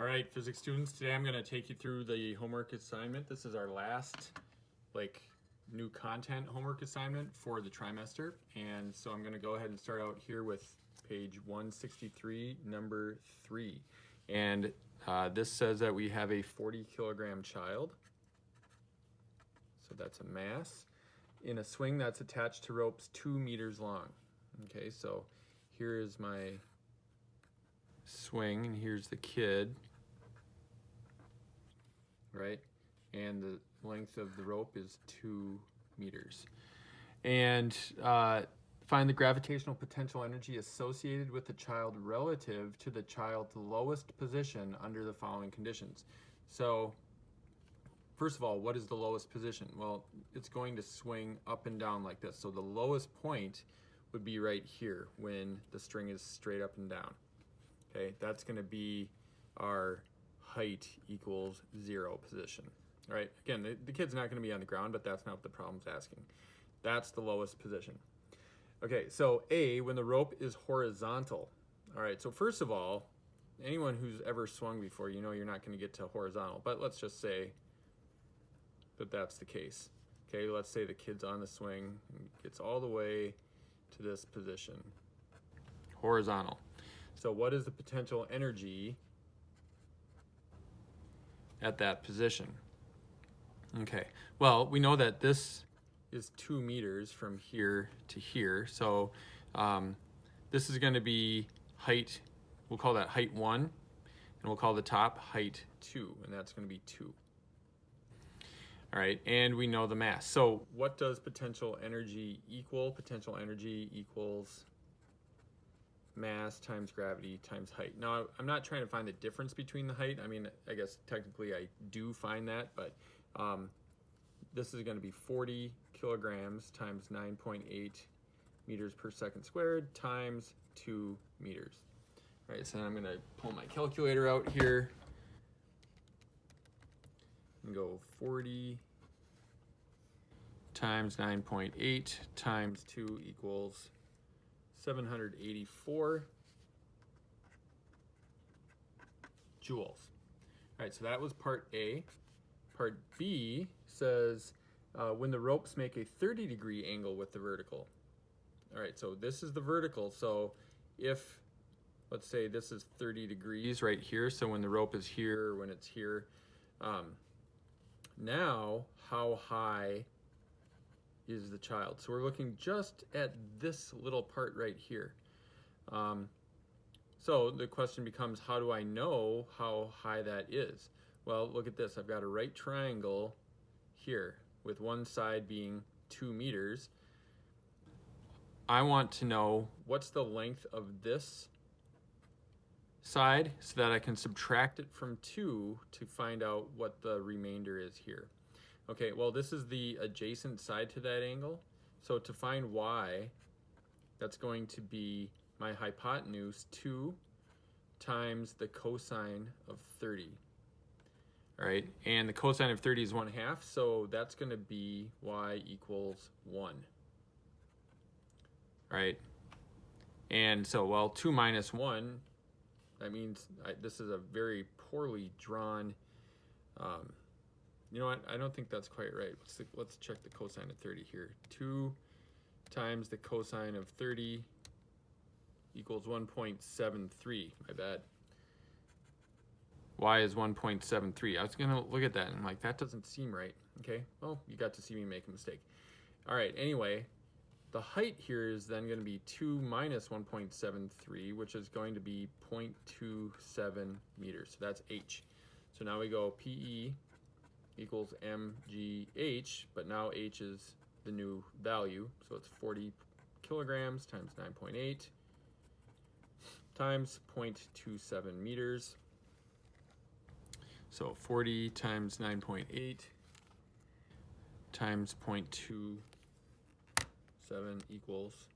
All right, physics students, today I'm going to take you through the homework assignment. This is our last new content homework assignment for the trimester. And so I'm going to go ahead and start out here with page 163, number 3. And this says that we have a 40 kilogram child. So that's a mass in a swing that's attached to ropes 2 meters long. Okay, so here is my swing and here's the kid, right? And the length of the rope is 2 meters. And find the gravitational potential energy associated with the child relative to the child's lowest position under the following conditions. So first of all, what is the lowest position? Well, it's going to swing up and down like this. So the lowest point would be right here when the string is straight up and down. Okay, that's going to be our height equals 0 position. All right, again, the kid's not going to be on the ground, but that's not what the problem's asking. That's the lowest position. Okay, so A, when the rope is horizontal. All right, so first of all, anyone who's ever swung before, you know you're not going to get to horizontal, but let's just say that that's the case. Okay, let's say the kid's on the swing and gets all the way to this position, horizontal. So what is the potential energy at that position? Okay, well, we know that this is 2 meters from here to here, so this is going to be height, we'll call that height 1, and we'll call the top height 2, and that's going to be 2. All right, and we know the mass. So what does potential energy equal? Potential energy equals mass times gravity times height. Now, I'm not trying to find the difference between the height. I mean, I guess technically I do find that, but this is going to be 40 kilograms times 9.8 meters per second squared times 2 meters. All right, so I'm going to pull my calculator out here and go 40 times 9.8 times 2 equals 784 joules. All right, so that was part A. Part B says when the ropes make a 30-degree angle with the vertical. All right, so this is the vertical. So if, let's say this is 30 degrees right here, so when the rope is here, when it's here, now how high is the child? So we're looking just at this little part right here. So the question becomes, how do I know how high that is? Well, look at this. I've got a right triangle here with one side being 2 meters. I want to know what's the length of this side so that I can subtract it from 2 to find out what the remainder is here. Okay, well, this is the adjacent side to that angle. So to find y, that's going to be my hypotenuse 2 times the cosine of 30. All right, and the cosine of 30 is 1/2, so that's going to be y equals 1. All right, and so, well, 2 minus 1, that means this is a very poorly drawn, you know what, I don't think that's quite right. Let's check the cosine of 30 here. 2 times the cosine of 30 equals 1.73, my bad. Y is 1.73. I was gonna look at that and I'm like, that doesn't seem right. Okay, well, you got to see me make a mistake. All right, anyway, the height here is then gonna be 2 minus 1.73, which is going to be 0.27 meters, so that's h. So now we go PE equals mgh, but now h is the new value, so it's 40 kilograms times 9.8 times 0.27 meters. So 40 times 9.8 times 0.27 equals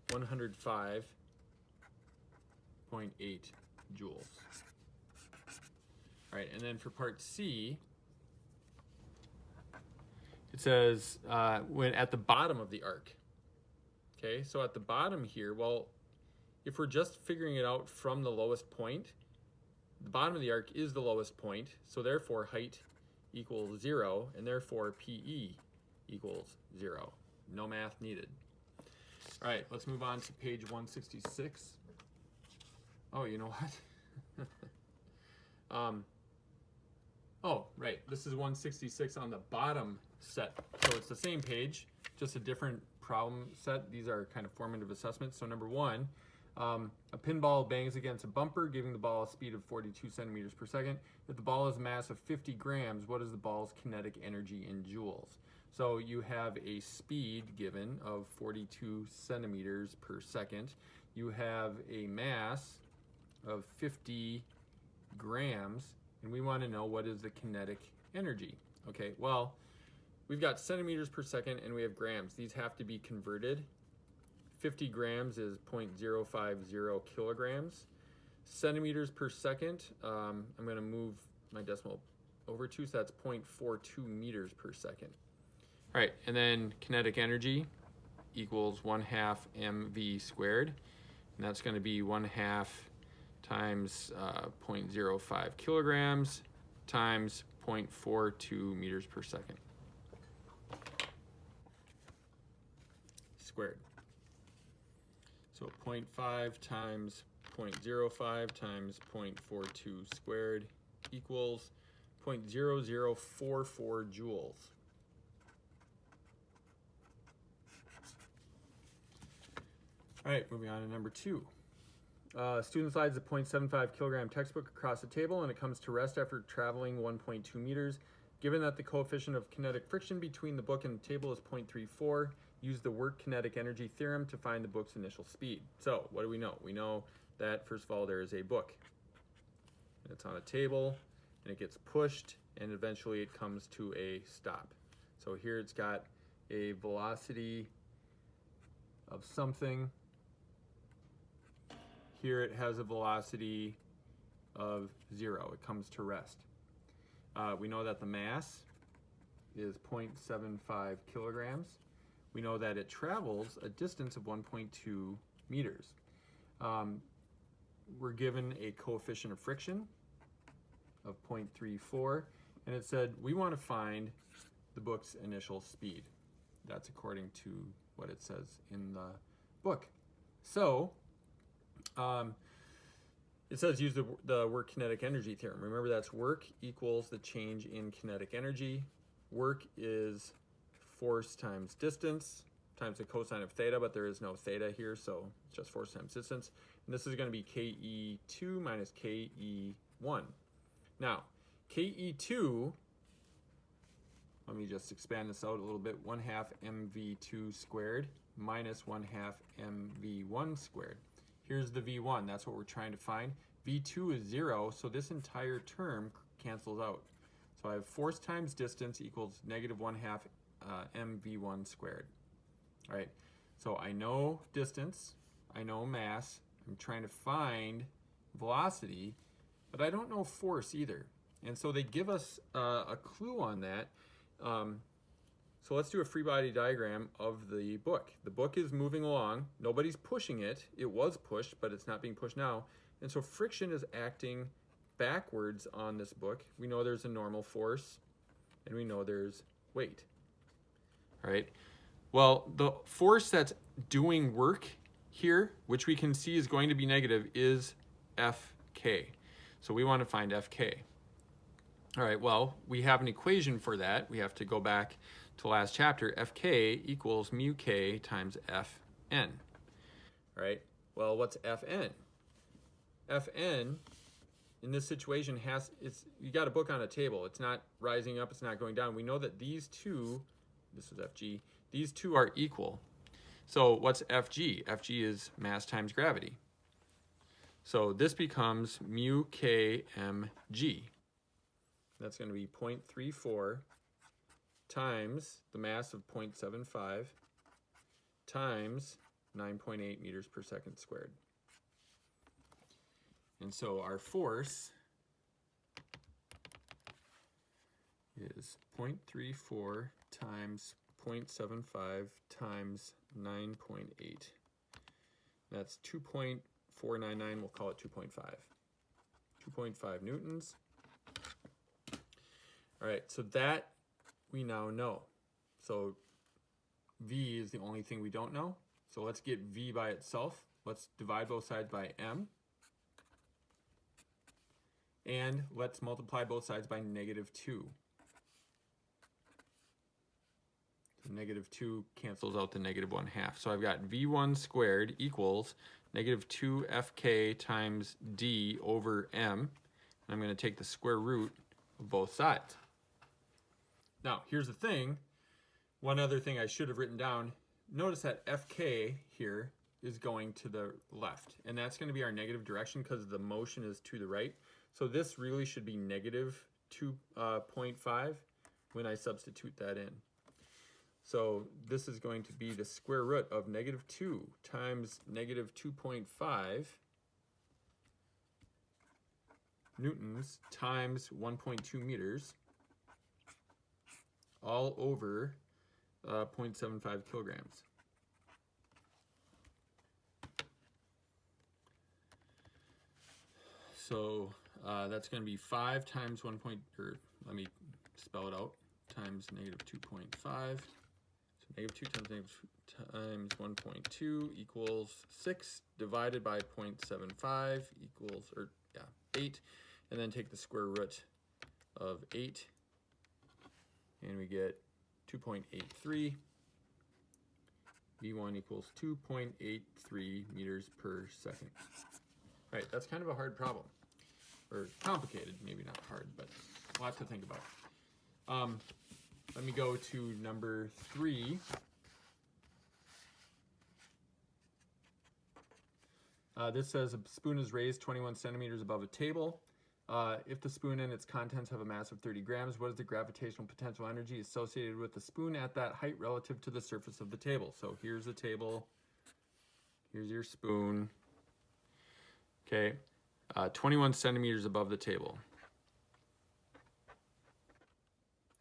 105.8 joules. All right, and then for part C, it says when at the bottom of the arc. Okay, so at the bottom here, well, if we're just figuring it out from the lowest point, the bottom of the arc is the lowest point, so therefore height equals 0, and therefore PE equals 0. No math needed. All right, let's move on to page 166. Oh, you know what? Oh, right, this is 166 on the bottom set. So it's the same page, just a different problem set. These are kind of formative assessments. So number 1, a pinball bangs against a bumper, giving the ball a speed of 42 centimeters per second. If the ball has a mass of 50 grams, what is the ball's kinetic energy in joules? So you have a speed given of 42 centimeters per second. You have a mass of 50 grams, and we want to know what is the kinetic energy. Okay, well, we've got centimeters per second and we have grams. These have to be converted. 50 grams is 0.050 kilograms. Centimeters per second, I'm going to move my decimal over 2, so that's 0.42 meters per second. All right, and then kinetic energy equals 1/2 mv squared, and that's going to be 1/2 times 0.05 kilograms times 0.42 meters per second squared. So 0.5 times 0.05 times 0.42 squared equals 0.0044 joules. All right, moving on to number 2. Student slides a 0.75 kilogram textbook across the table and it comes to rest after traveling 1.2 meters. Given that the coefficient of kinetic friction between the book and the table is 0.34, use the work kinetic energy theorem to find the book's initial speed. So what do we know? We know that, first of all, there is a book. It's on a table and it gets pushed and eventually it comes to a stop. So here it's got a velocity of something. Here it has a velocity of 0. It comes to rest. We know that the mass is 0.75 kilograms. We know that it travels a distance of 1.2 meters. We're given a coefficient of friction of 0.34, and it said we want to find the book's initial speed. That's according to what it says in the book. So it says use the work kinetic energy theorem. Remember, that's work equals the change in kinetic energy. Work is force times distance times the cosine of theta, but there is no theta here, so it's just force times distance. And this is going to be KE2 minus KE1. Now, KE2, let me just expand this out a little bit, 1/2 mv2 squared minus 1/2 mv1 squared. Here's the v1, that's what we're trying to find. v2 is 0, so this entire term cancels out. So I have force times distance equals negative 1/2 mv1 squared. All right, so I know distance, I know mass, I'm trying to find velocity, but I don't know force either. And so they give us a clue on that. So let's do a free body diagram of the book. The book is moving along. Nobody's pushing it. It was pushed, but it's not being pushed now. And so friction is acting backwards on this book. We know there's a normal force, and we know there's weight. All right. Well, the force that's doing work here, which we can see is going to be negative, is Fk. So we want to find Fk. All right, well, we have an equation for that. We have to go back to last chapter. Fk equals mu k times Fn. All right, well, what's Fn? Fn, in this situation, you got a book on a table. It's not rising up, it's not going down. We know that these two, this is Fg, these two are equal. So what's Fg? Fg is mass times gravity. So this becomes mu k mg. That's going to be 0.34 times the mass of 0.75 times 9.8 meters per second squared. And so our force is 0.34 times 0.75 times 9.8. That's 2.499, we'll call it 2.5. 2.5 newtons. All right, so that we now know. So V is the only thing we don't know. So let's get V by itself. Let's divide both sides by M. And let's multiply both sides by -2. So -2 cancels out the -1/2. So I've got V1 squared equals -2 FK times D over M. And I'm going to take the square root of both sides. Now, here's the thing. One other thing I should have written down. Notice that FK here is going to the left. And that's going to be our negative direction because the motion is to the right. So this really should be -2.5 when I substitute that in. So this is going to be the square root of -2 times -2.5 newtons times 1.2 meters all over 0.75 kilograms. So that's going to be 5 times 1. Let me spell it out, times -2.5. So -2 times 1.2 equals 6 divided by 0.75 equals, 8. And then take the square root of 8. And we get 2.83. V1 equals 2.83 meters per second. All right, that's kind of a hard problem. Or complicated, maybe not hard, but a lot to think about. Let me go to number 3. This says a spoon is raised 21 centimeters above a table. If the spoon and its contents have a mass of 30 grams, what is the gravitational potential energy associated with the spoon at that height relative to the surface of the table? So here's the table. Here's your spoon. Okay, 21 centimeters above the table.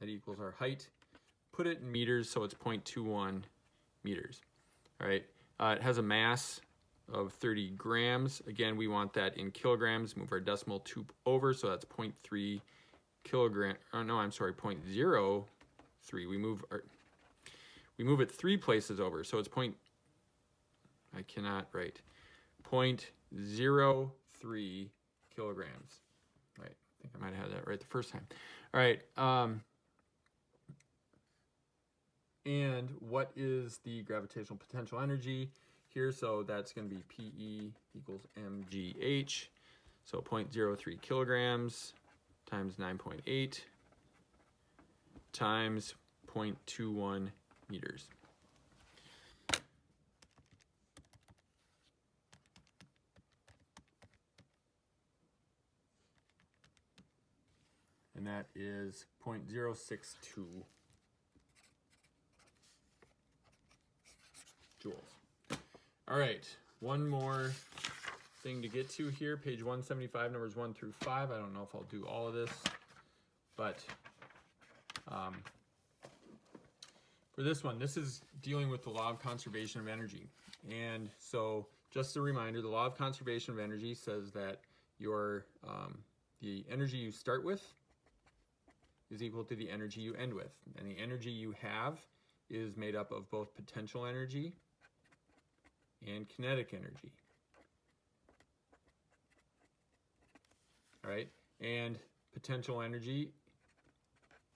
That equals our height. Put it in meters, so it's 0.21 meters. All right, it has a mass of 30 grams. Again, we want that in kilograms. Move our decimal 2 over, so that's 0.3 kilogram. Oh no, I'm sorry, 0.03. We move it 3 places over, so it's I cannot write. 0.03 kilograms. Right, I think I might have had that right the first time. All right, and what is the gravitational potential energy here? So that's going to be PE equals mgh. So 0.03 kilograms times 9.8 times 0.21 meters. And that is 0.062 joules. All right, one more thing to get to here, page 175, numbers 1 through 5. I don't know if I'll do all of this, but for this one, this is dealing with the law of conservation of energy. And so just a reminder, the law of conservation of energy says that your the energy you start with is equal to the energy you end with. And the energy you have is made up of both potential energy and kinetic energy. All right, and potential energy,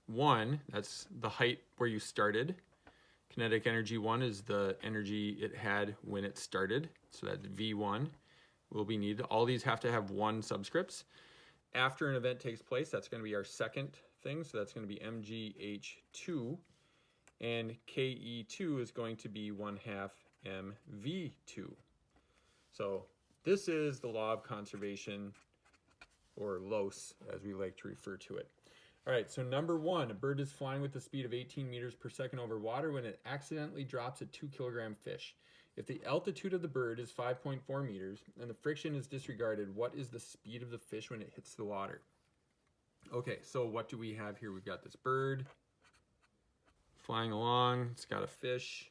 1, that's the height where you started. Kinetic energy 1 is the energy it had when it started, so that's V1 will be needed. All these have to have 1 subscripts. After an event takes place, that's going to be our second thing, so that's going to be mgh2, and ke2 is going to be 1/2 mv2. So this is the law of conservation, or LOCE, as we like to refer to it. All right, so number 1, a bird is flying with the speed of 18 meters per second over water when it accidentally drops a 2-kilogram fish. If the altitude of the bird is 5.4 meters and the friction is disregarded, what is the speed of the fish when it hits the water? Okay, so what do we have here? We've got this bird flying along. It's got a fish.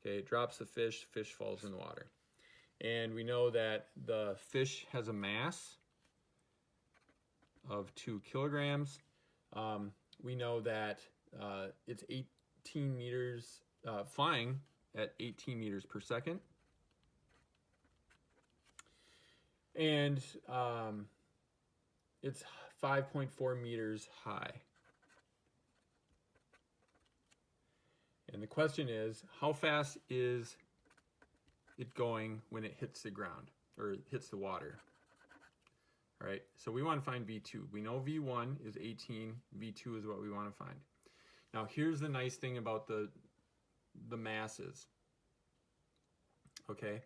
Okay, it drops the fish. Fish falls in the water. And we know that the fish has a mass of 2 kilograms. We know that it's 18 meters, flying at 18 meters per second. And it's 5.4 meters high. And the question is, how fast is it going when it hits the ground or hits the water? All right, so we want to find V2. We know V1 is 18, V2 is what we want to find. Now here's the nice thing about the masses. Okay,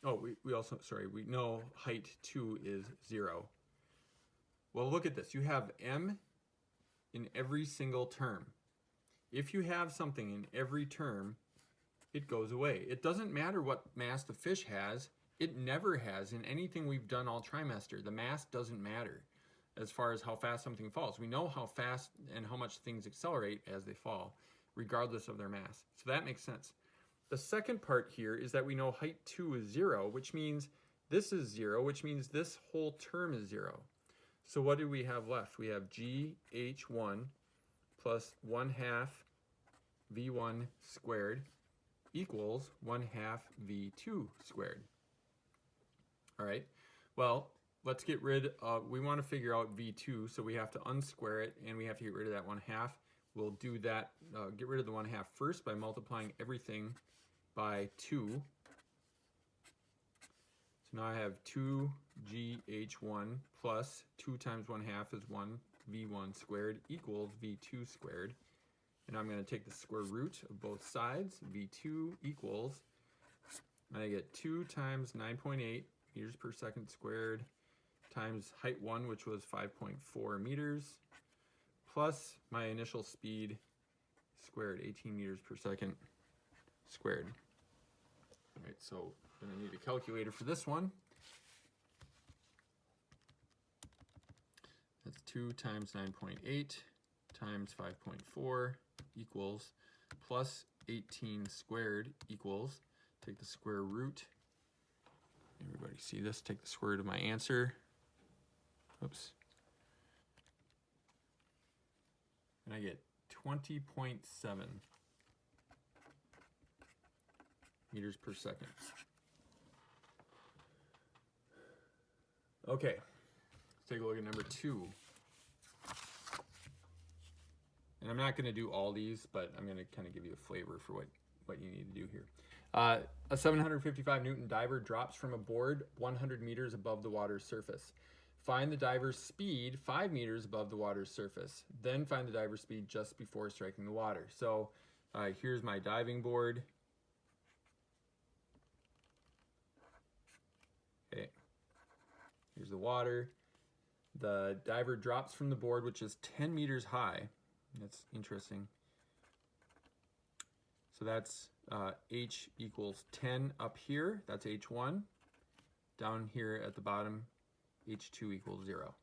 we also, we know height 2 is 0. Well, look at this. You have m in every single term. If you have something in every term, it goes away. It doesn't matter what mass the fish has. It never has in anything we've done all trimester. The mass doesn't matter as far as how fast something falls. We know how fast and how much things accelerate as they fall, regardless of their mass. So that makes sense. The second part here is that we know height 2 is 0, which means this is 0, which means this whole term is 0. So what do we have left? We have GH1 plus 1/2 V1 squared equals 1/2 V2 squared. All right, well, let's get rid of, we want to figure out V2, so we have to unsquare it and we have to get rid of that 1/2. We'll do that, get rid of the 1/2 first by multiplying everything by 2. So now I have 2GH1 plus 2 times 1/2 is 1 V1 squared equals V2 squared. And I'm going to take the square root of both sides. V2 equals, and I get 2 times 9.8 meters per second squared times height 1, which was 5.4 meters, plus my initial speed squared, 18 meters per second squared. All right, so I'm going to need a calculator for this one. That's 2 times 9.8 times 5.4 equals plus 18 squared equals, take the square root. Everybody see this? Take the square root of my answer. Oops. And I get 20.7 meters per second. Okay, let's take a look at number 2. And I'm not going to do all these, but I'm going to kind of give you a flavor for what you need to do here. A 755 Newton diver drops from a board 100 meters above the water's surface. Find the diver's speed 5 meters above the water's surface. Then find the diver's speed just before striking the water. So here's my diving board. Okay, here's the water. The diver drops from the board, which is 10 meters high. That's interesting. So that's H equals 10 up here. That's H1. Down here at the bottom, H2 equals 0.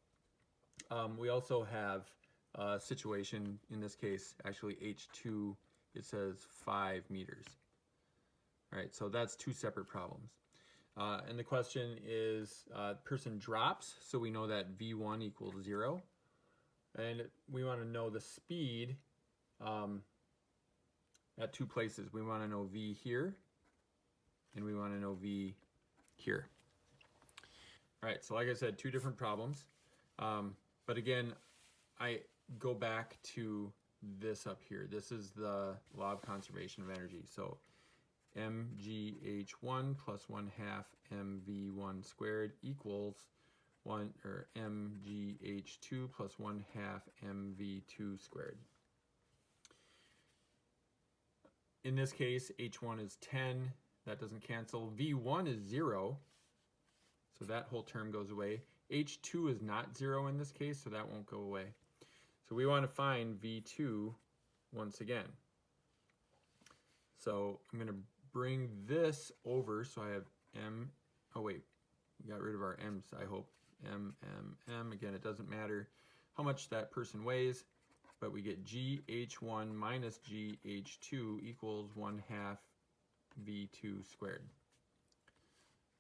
We also have a situation, in this case, actually H2, it says 5 meters. All right, so that's 2 separate problems. And the question is, person drops, so we know that V1 equals 0. And we want to know the speed at 2 places. We want to know V here, and we want to know V here. All right, so like I said, 2 different problems. But again, I go back to this up here. This is the law of conservation of energy. So mgh1 plus 1/2 mv1 squared equals mgh2 plus 1/2 mv2 squared. In this case, h1 is 10. That doesn't cancel. v1 is 0. So that whole term goes away. h2 is not 0 in this case, so that won't go away. So we want to find v2 once again. So I'm going to bring this over, so I have m, oh wait, we got rid of our m's, I hope. M. Again, it doesn't matter how much that person weighs, but we get GH1 minus GH2 equals 1/2 V2 squared.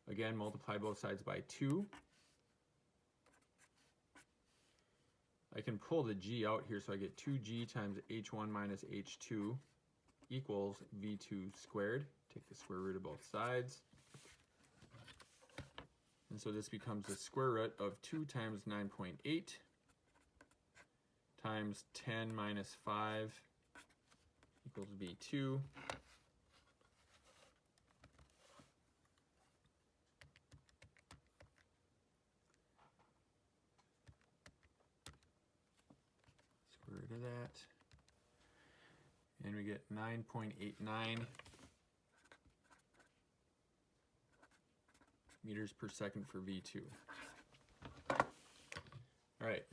Again, multiply both sides by 2. I can pull the g out here, so I get 2g times h1 minus h2 equals v2 squared. Take the square root of both sides. And so this becomes the square root of 2 times 9.8 times 10 minus 5 equals v2. Square root of that. And we get 9.89 meters per second for V2. All right.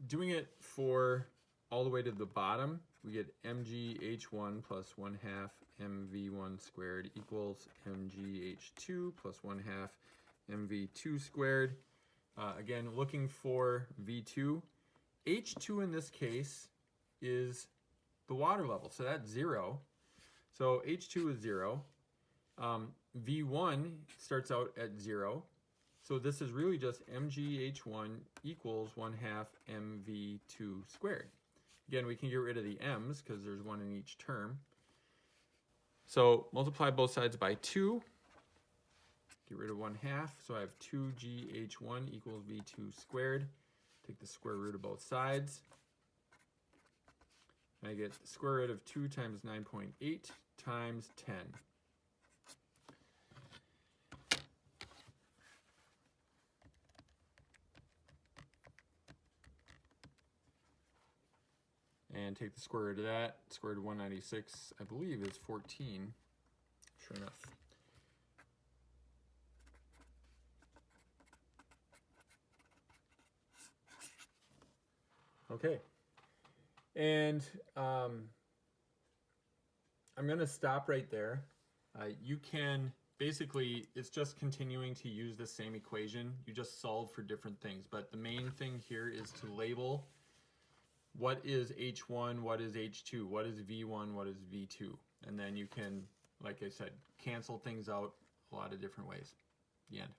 Doing it for all the way to the bottom, we get mgh1 plus 1/2 mv1 squared equals mgh2 plus 1/2 mv2 squared. Again, looking for V2. H2 in this case is the water level, so that's 0. So H2 is 0. V1 starts out at 0. So this is really just mgh1 equals 1/2 mv2 squared. Again, we can get rid of the m's because there's one in each term. So multiply both sides by 2. Get rid of 1/2. So I have 2gh1 equals v2 squared. Take the square root of both sides. I get the square root of 2 times 9.8 times 10. And take the square root of that. Square root of 196, I believe, is 14. Sure enough. Okay. And I'm going to stop right there. You can basically, it's just continuing to use the same equation. You just solve for different things. But the main thing here is to label what is H1, what is H2, what is V1, what is V2. And then you can, like I said, cancel things out a lot of different ways. The end.